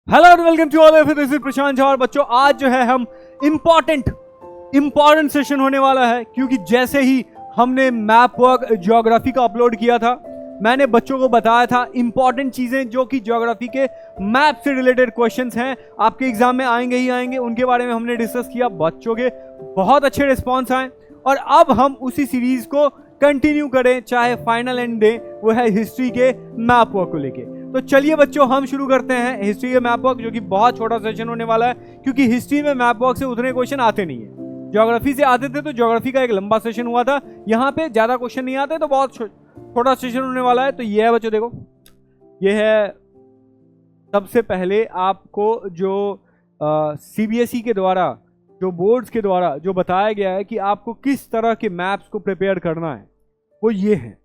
Hello and welcome to all of this is Prashant Jha. और बच्चों आज जो है हम इंपॉर्टेंट सेशन होने वाला है, क्योंकि जैसे ही हमने मैप वर्क ज्योग्राफी का अपलोड किया था, मैंने बच्चों को बताया था इंपॉर्टेंट चीजें जो कि ज्योग्राफी के मैप से रिलेटेड क्वेश्चंस हैं, आपके एग्जाम में आएंगे ही आएंगे। उनके बारे में हमने डिस्कस किया, बच्चों के बहुत अच्छे रिस्पॉन्स आए और अब हम उसी सीरीज को कंटिन्यू करें, चाहे फाइनल एंड डे वो है हिस्ट्री के मैप वर्क को लेके। तो चलिए बच्चों हम शुरू करते हैं हिस्ट्री के मैप वर्क, जो कि बहुत छोटा सेशन होने वाला है, क्योंकि हिस्ट्री में मैप वर्क से उतने क्वेश्चन आते नहीं है। ज्योग्राफी से आते थे तो ज्योग्राफी का एक लंबा सेशन हुआ था, यहाँ पे ज्यादा क्वेश्चन नहीं आते, तो बहुत छोटा सेशन होने वाला है। तो ये है बच्चों, देखो ये है सबसे पहले आपको जो सीबीएसई के द्वारा, जो बोर्ड्स के द्वारा जो बताया गया है कि आपको किस तरह के मैप्स को प्रिपेयर करना है, वो ये है।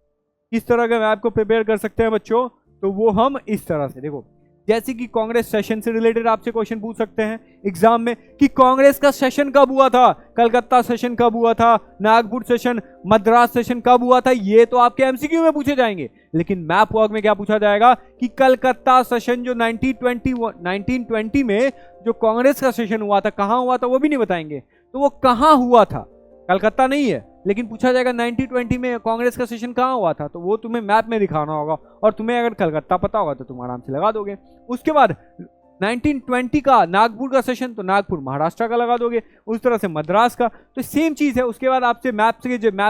किस तरह के मैप को प्रिपेयर कर सकते हैं बच्चों, तो वो हम इस तरह से, देखो जैसे कि कांग्रेस सेशन से रिलेटेड आपसे क्वेश्चन पूछ सकते हैं एग्जाम में कि कांग्रेस का सेशन कब हुआ था, कलकत्ता सेशन कब हुआ था, नागपुर सेशन, मद्रास सेशन कब हुआ था, ये तो आपके एमसीक्यू में पूछे जाएंगे। लेकिन मैप वर्क में क्या पूछा जाएगा कि कलकत्ता सेशन जो 1920 में जो कांग्रेस का सेशन हुआ था, कहां हुआ था वो भी नहीं बताएंगे, तो वो कहां हुआ था, कलकत्ता नहीं है, लेकिन पूछा जाएगा 1920 में कांग्रेस का सेशन कहाँ हुआ था, तो वो तुम्हें मैप में दिखाना होगा। और तुम्हें अगर कलकत्ता पता होगा तो तुम आराम से लगा दोगे। उसके बाद 1920 का नागपुर का सेशन, तो नागपुर महाराष्ट्र का लगा दोगे। उस तरह से मद्रास का, तो सेम चीज है। उसके बाद आपसे मैप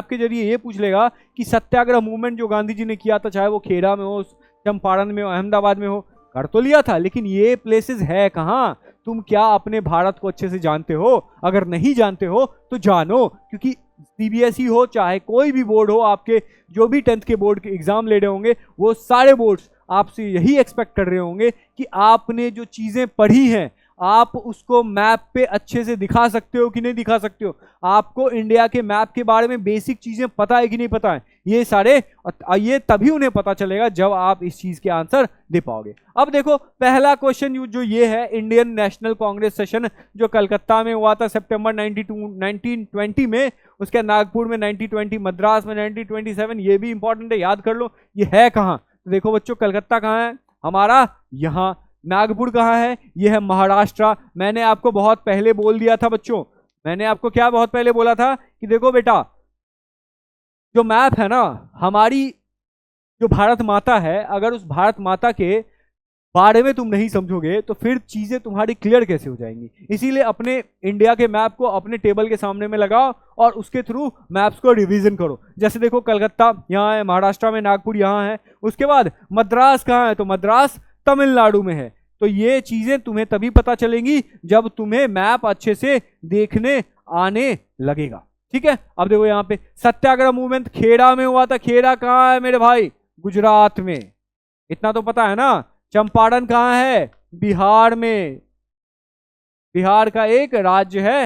के जरिए ये पूछ लेगा कि सत्याग्रह मूवमेंट जो गांधी जी ने किया था, चाहे वो खेड़ा में हो, चंपारण में हो, अहमदाबाद में हो, कर तो लिया था, लेकिन ये प्लेसेस है कहाँ, तुम क्या अपने भारत को अच्छे से जानते हो? अगर नहीं जानते हो तो जानो, क्योंकि सीबीएसई हो चाहे कोई भी बोर्ड हो, आपके जो भी 10th के बोर्ड के एग्जाम ले रहे होंगे, वो सारे बोर्ड्स आपसे यही एक्सपेक्ट कर रहे होंगे कि आपने जो चीजें पढ़ी हैं आप उसको मैप पे अच्छे से दिखा सकते हो कि नहीं दिखा सकते हो, आपको इंडिया के मैप के बारे में बेसिक चीजें पता है कि नहीं पता है, ये सारे ये तभी उन्हें पता चलेगा जब आप इस चीज के आंसर दे पाओगे। अब देखो पहला क्वेश्चन जो ये है, इंडियन नेशनल कांग्रेस सेशन जो कलकत्ता में हुआ था सितंबर 1920 में, उसके नागपुर में 1920, मद्रास में 1927, ये भी इंपॉर्टेंट है, याद कर लो। ये है कहाँ, तो देखो बच्चों कलकत्ता कहाँ है हमारा, यहाँ। नागपुर कहाँ है, ये है महाराष्ट्र। मैंने आपको बहुत पहले बोल दिया था बच्चों, मैंने आपको क्या बहुत पहले बोला था कि देखो बेटा, जो मैप है ना हमारी, जो भारत माता है, अगर उस भारत माता के बारे में तुम नहीं समझोगे तो फिर चीजें तुम्हारी क्लियर कैसे हो जाएंगी। इसीलिए अपने इंडिया के मैप को अपने टेबल के सामने में लगाओ और उसके थ्रू मैप्स को रिवीजन करो। जैसे देखो कलकत्ता यहाँ है, महाराष्ट्र में नागपुर यहाँ है। उसके बाद मद्रास कहाँ है, तो मद्रास तमिलनाडु में है। तो ये चीजें तुम्हें तभी पता चलेंगी जब तुम्हें मैप अच्छे से देखने आने लगेगा, ठीक है। अब देखो यहाँ पे सत्याग्रह मूवमेंट खेड़ा में हुआ था, खेड़ा कहाँ है मेरे भाई, गुजरात में, इतना तो पता है ना। चंपारण कहाँ है, बिहार में, बिहार का एक राज्य है,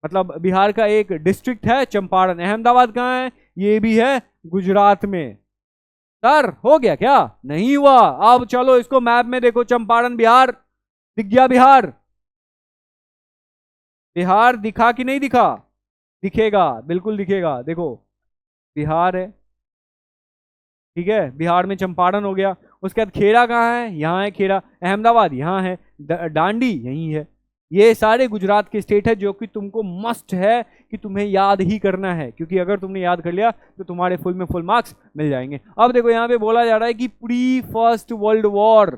मतलब बिहार का एक डिस्ट्रिक्ट है चंपारण। अहमदाबाद कहाँ है, ये भी है गुजरात में। सर हो गया क्या, नहीं हुआ। अब चलो इसको मैप में देखो, चंपारण बिहार दिख गया, बिहार, बिहार दिखा कि नहीं दिखा, दिखेगा, बिल्कुल दिखेगा, देखो बिहार है, ठीक है। बिहार में चंपारण हो गया। उसके बाद खेड़ा कहाँ है, यहाँ है खेड़ा। अहमदाबाद यहाँ है, डांडी यहीं है। ये सारे गुजरात के स्टेट है जो कि तुमको मस्ट है कि तुम्हें याद ही करना है, क्योंकि अगर तुमने याद कर लिया तो तुम्हारे फुल में फुल मार्क्स मिल जाएंगे। अब देखो यहाँ पे बोला जा रहा है कि प्री फर्स्ट वर्ल्ड वॉर,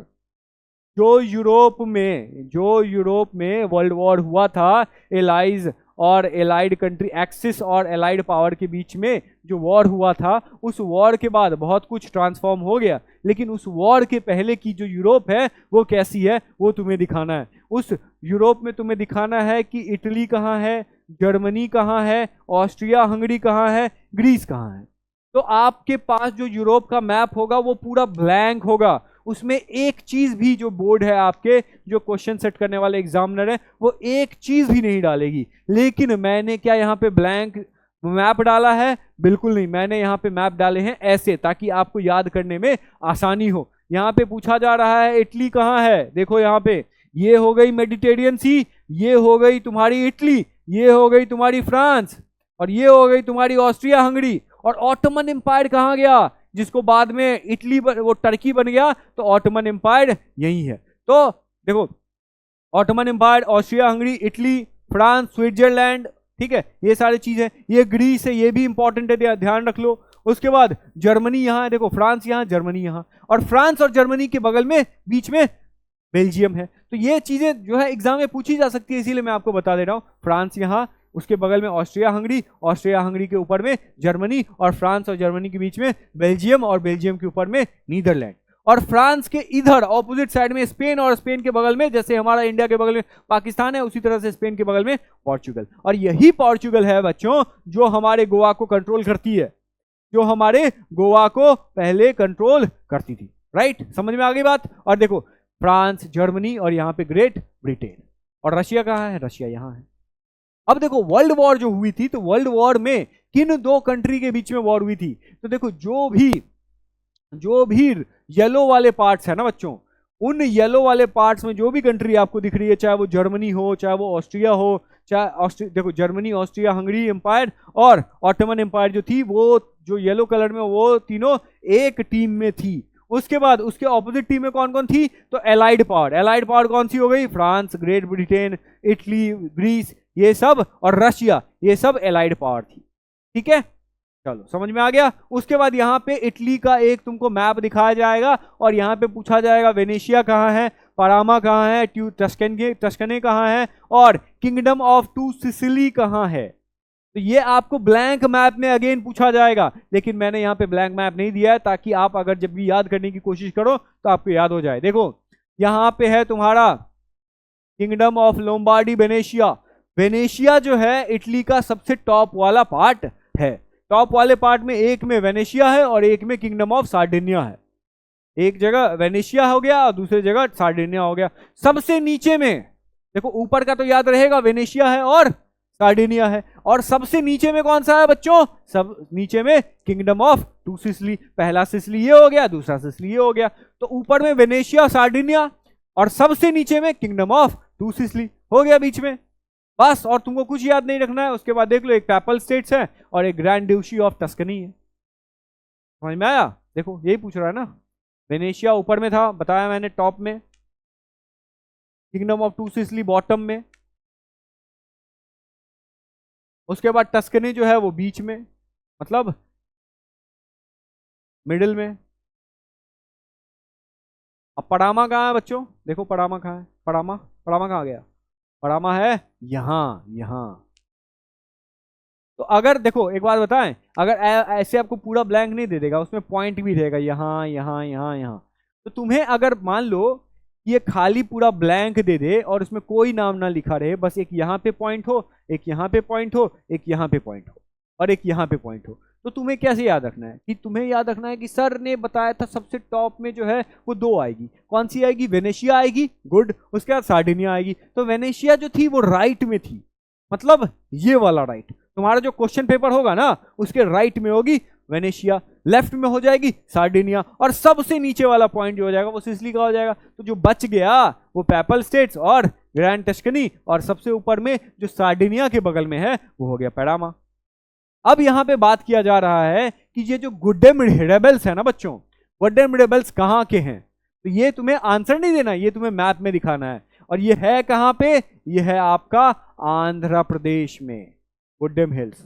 जो यूरोप में वर्ल्ड वॉर हुआ था, एलाइज और एलाइड कंट्री, एक्सिस और एलाइड पावर के बीच में जो वॉर हुआ था, उस वॉर के बाद बहुत कुछ ट्रांसफॉर्म हो गया, लेकिन उस वॉर के पहले की जो यूरोप है वो कैसी है, वो तुम्हें दिखाना है। उस यूरोप में तुम्हें दिखाना है कि इटली कहाँ है, जर्मनी कहाँ है, ऑस्ट्रिया हंगरी कहाँ है, ग्रीस कहाँ है। तो आपके पास जो यूरोप का मैप होगा वो पूरा ब्लैंक होगा, उसमें एक चीज भी, जो बोर्ड है आपके, जो क्वेश्चन सेट करने वाले एग्जामिनर है, वो एक चीज भी नहीं डालेगी। लेकिन मैंने क्या यहाँ पे ब्लैंक मैप डाला है, बिल्कुल नहीं, मैंने यहाँ पे मैप डाले हैं ऐसे, ताकि आपको याद करने में आसानी हो। यहाँ पे पूछा जा रहा है इटली कहाँ है, देखो यहाँ पे, ये हो गई मेडिटेरियन सी, ये हो गई तुम्हारी इटली, ये हो गई तुम्हारी फ्रांस, और ये हो गई तुम्हारी ऑस्ट्रिया हंगरी। और ऑटोमन एम्पायर कहाँ गया, जिसको बाद में इटली वो टर्की बन गया, तो ऑटोमन एम्पायर यही है। तो देखो Ottoman Empire, Austria Hungary, Italy, France, Switzerland, ठीक है, ये सारी चीजें। ये ग्रीस है, ये भी इंपॉर्टेंट है, ध्यान रख लो। उसके बाद जर्मनी यहाँ है, देखो फ्रांस यहाँ, जर्मनी यहाँ, और फ्रांस और जर्मनी के बगल में बीच में बेल्जियम है। तो ये चीजें जो है एग्जाम में पूछी जा सकती है, इसीलिए मैं आपको बता दे रहा हूँ। फ्रांस यहाँ, उसके बगल में ऑस्ट्रिया हंगरी, ऑस्ट्रिया हंगरी के ऊपर में जर्मनी, और फ्रांस और जर्मनी के बीच में बेल्जियम, और बेल्जियम के ऊपर में नीदरलैंड। और फ्रांस के इधर ऑपोजिट साइड में स्पेन, और स्पेन के बगल में जैसे हमारा इंडिया के बगल में पाकिस्तान है, उसी तरह से स्पेन के बगल में पोर्चुगल। और यही पोर्चुगल है बच्चों जो हमारे गोवा को कंट्रोल करती है, जो हमारे गोवा को पहले कंट्रोल करती थी। राइट, समझ में आ गई बात। और देखो फ्रांस, जर्मनी, और यहाँ पे ग्रेट ब्रिटेन, और रशिया कहाँ है, रशिया यहाँ है। अब देखो वर्ल्ड वॉर जो हुई थी, तो वर्ल्ड वॉर में किन दो कंट्री के बीच में वॉर हुई थी? तो देखो जो भी येलो वाले पार्ट्स है ना बच्चों, उन येलो वाले पार्ट्स में जो भी कंट्री आपको दिख रही है, चाहे वो जर्मनी हो, चाहे वो ऑस्ट्रिया हो, चाहे देखो जर्मनी, ऑस्ट्रिया, हंगरी एम्पायर और ऑटोमन एम्पायर जो थी, वो जो येलो कलर में, वो तीनों एक टीम में थी। उसके बाद उसके ऑपोजिट टीम में कौन कौन थी? तो एलाइड पावर कौन सी हो गई? France, Great Britain, Italy, Greece, ये सब, और रशिया, ये सब एलाइड पावर थी। ठीक है, चलो समझ में आ गया। उसके बाद यहाँ पे इटली का एक तुमको मैप दिखाया जाएगा, और यहाँ पे पूछा जाएगा वेनेशिया कहाँ है, पनामा कहाँ है, टस्कने कहाँ है, और किंगडम ऑफ टू सिसिली कहाँ है। तो ये आपको ब्लैंक मैप में अगेन पूछा जाएगा, लेकिन मैंने यहाँ पे ब्लैंक मैप नहीं दिया है, ताकि आप अगर जब भी याद करने की कोशिश करो तो आपको याद हो जाए। देखो यहाँ पे है तुम्हारा किंगडम ऑफ लोम्बार्डी, वेनेशिया जो है इटली का सबसे टॉप वाला पार्ट है। टॉप वाले पार्ट में एक में वेनेशिया है और एक में किंगडम ऑफ सार्डिनिया है। एक जगह वेनेशिया हो गया और दूसरी जगह सार्डिनिया हो गया। सबसे नीचे में देखो, ऊपर का तो याद रहेगा वेनेशिया है और सार्डिनिया है, और सबसे नीचे में कौन सा है बच्चों? सब नीचे में किंगडम ऑफ टू सिसिली। पहला सिसिली ये हो गया, दूसरा सिसिली ये हो गया। तो ऊपर में वेनेशिया, सार्डिनिया, और सबसे नीचे में किंगडम ऑफ टू सिसिली हो गया बीच में, बस। और तुमको कुछ याद नहीं रखना है। उसके बाद देख लो, एक पैपल स्टेट्स है और एक ग्रैंड ड्यूशी ऑफ टस्कनी है। समझ में आया? देखो यही पूछ रहा है ना, वेनेशिया ऊपर में था, बताया मैंने टॉप में, Kingdom of Two Sicily bottom में, उसके बाद टस्कनी जो है वो बीच में, मतलब मिडिल में। अब पनामा कहाँ है बच्चों? देखो पनामा कहाँ है, पनामा कहाँ गया? पनामा है यहाँ। तो अगर देखो एक बात बताएं, अगर ऐसे आपको पूरा ब्लैंक नहीं दे देगा, उसमें पॉइंट भी रहेगा यहाँ, तो तुम्हें अगर मान लो कि ये खाली पूरा ब्लैंक दे दे और उसमें कोई नाम ना लिखा रहे, बस एक यहाँ पे पॉइंट हो, एक यहाँ पे पॉइंट हो, एक यहाँ पे पॉइंट हो, और एक यहाँ पे पॉइंट हो, तो तुम्हें कैसे याद रखना है? कि तुम्हें याद रखना है कि सर ने बताया था सबसे टॉप में जो है वो दो आएगी। कौन सी आएगी? वेनेशिया आएगी, गुड। उसके बाद सार्डिनिया आएगी। तो वेनेशिया जो थी वो राइट में थी, मतलब ये वाला राइट। तुम्हारा जो क्वेश्चन पेपर होगा ना, उसके राइट में होगी वेनेशिया, लेफ्ट में हो जाएगी सार्डिनिया, और सबसे नीचे वाला पॉइंट जो हो जाएगा वो सिसिली का हो जाएगा। तो जो बच गया वो पैपल स्टेट्स और ग्रैंड टस्कनी, और सबसे ऊपर में जो सार्डिनिया के बगल में है वो हो गया पनामा। अब यहां पे बात किया जा रहा है कि ये जो गुड्डेम रेबेल्स है ना बच्चों, गुड्डेम रेबेल्स कहाँ के हैं? तो ये तुम्हें आंसर नहीं देना, ये तुम्हें मैप में दिखाना है। और ये है कहाँ पे? ये है आपका आंध्र प्रदेश में, गुड्डेम हिल्स।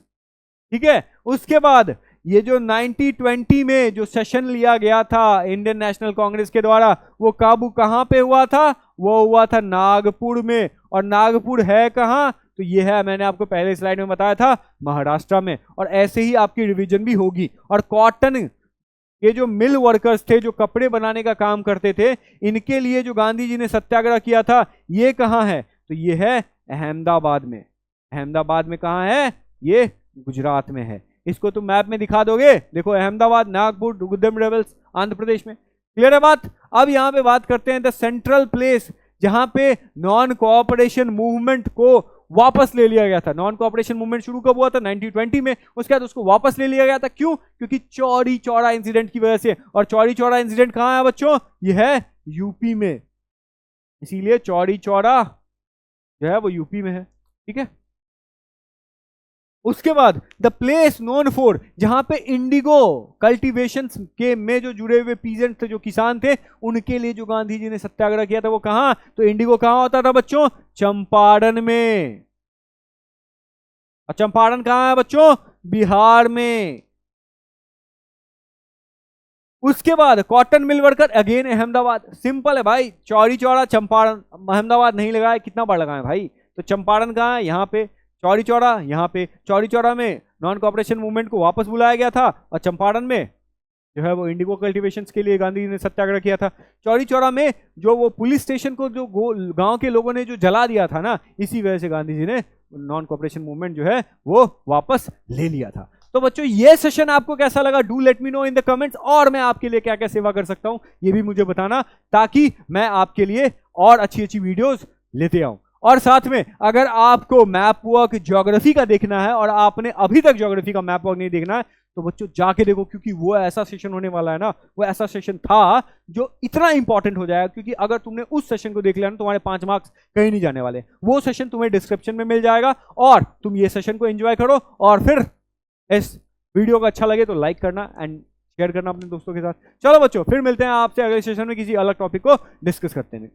ठीक है, उसके बाद ये जो 1920 में जो सेशन लिया गया था इंडियन नेशनल कांग्रेस के द्वारा, वो काबू कहाँ पे हुआ था? वो हुआ था नागपुर में। और नागपुर है कहाँ? तो ये है, मैंने आपको पहले स्लाइड में बताया था, महाराष्ट्र में। और ऐसे ही आपकी रिवीजन भी होगी। और कॉटन के जो मिल वर्कर्स थे, जो कपड़े बनाने का काम करते थे, इनके लिए जो गांधी जी ने सत्याग्रह किया था, ये कहाँ है? तो ये है अहमदाबाद में। अहमदाबाद में कहाँ है? ये गुजरात में है। इसको तुम मैप में दिखा दोगे, देखो अहमदाबाद, नागपुर, गुड्डेम रेबेल्स, आंध्र प्रदेश में। क्लियर है बात? अब यहाँ पे बात करते हैं द सेंट्रल प्लेस जहां पे नॉन कोऑपरेशन मूवमेंट को वापस ले लिया गया था। नॉन कोऑपरेशन मूवमेंट शुरू कब हुआ था? 1920 में। उसके बाद उसको वापस ले लिया गया था। क्यों? क्योंकि चौरी चौरा इंसिडेंट की वजह से। और चौरी चौरा इंसिडेंट कहाँ है बच्चों? ये है यूपी में, इसीलिए चौरी चौरा जो है वो यूपी में है। ठीक है, उसके बाद द प्लेस नोन फॉर, जहां पे इंडिगो कल्टीवेशन के में जो जुड़े हुए पीजेंट थे, जो किसान थे, उनके लिए जो गांधी जी ने सत्याग्रह किया था वो कहां, तो इंडिगो कहां होता था बच्चों, चंपारण में। और चंपारण कहां है बच्चों, बिहार में। उसके बाद cotton mill worker again Ahmedabad. Simple है भाई, चौरी चौरा चंपारण, अहमदाबाद नहीं लगाया, कितना बार लगाए भाई। तो चंपारण कहां है, यहाँ पे। चौरी चौरा यहाँ पे, चौरी चौरा में नॉन कॉपरेशन मूवमेंट को वापस बुलाया गया था, और चंपारण में जो है वो इंडिगो कल्टीवेशन के लिए गांधी जी ने सत्याग्रह किया था। चौरी चौरा में जो वो पुलिस स्टेशन को जो गांव के लोगों ने जो जला दिया था ना, इसी वजह से गांधी जी ने नॉन कॉपरेशन मूवमेंट जो है वो वापस ले लिया था। तो बच्चों ये सेशन आपको कैसा लगा, do let me know in the comments, और मैं आपके लिए क्या क्या सेवा कर सकता हूं ये भी मुझे बताना, ताकि मैं आपके लिए और अच्छी अच्छी वीडियोस लेते आऊं। और साथ में अगर आपको मैप वर्क ज्योग्राफी का देखना है और आपने अभी तक ज्योग्राफी का मैप वर्क नहीं देखना है, तो बच्चों जाके देखो, क्योंकि वो ऐसा सेशन होने वाला है ना, वो ऐसा सेशन था जो इतना इंपॉर्टेंट हो जाएगा, क्योंकि अगर तुमने उस सेशन को देख लिया ना, तुम्हारे 5 मार्क्स कहीं नहीं जाने वाले। वो सेशन तुम्हें डिस्क्रिप्शन में मिल जाएगा, और तुम ये सेशन को एंजॉय करो, और फिर इस वीडियो को अच्छा लगे तो लाइक करना एंड शेयर करना अपने दोस्तों के साथ। चलो बच्चों, फिर मिलते हैं आपसे अगले सेशन में किसी अलग टॉपिक को डिस्कस करते हैं।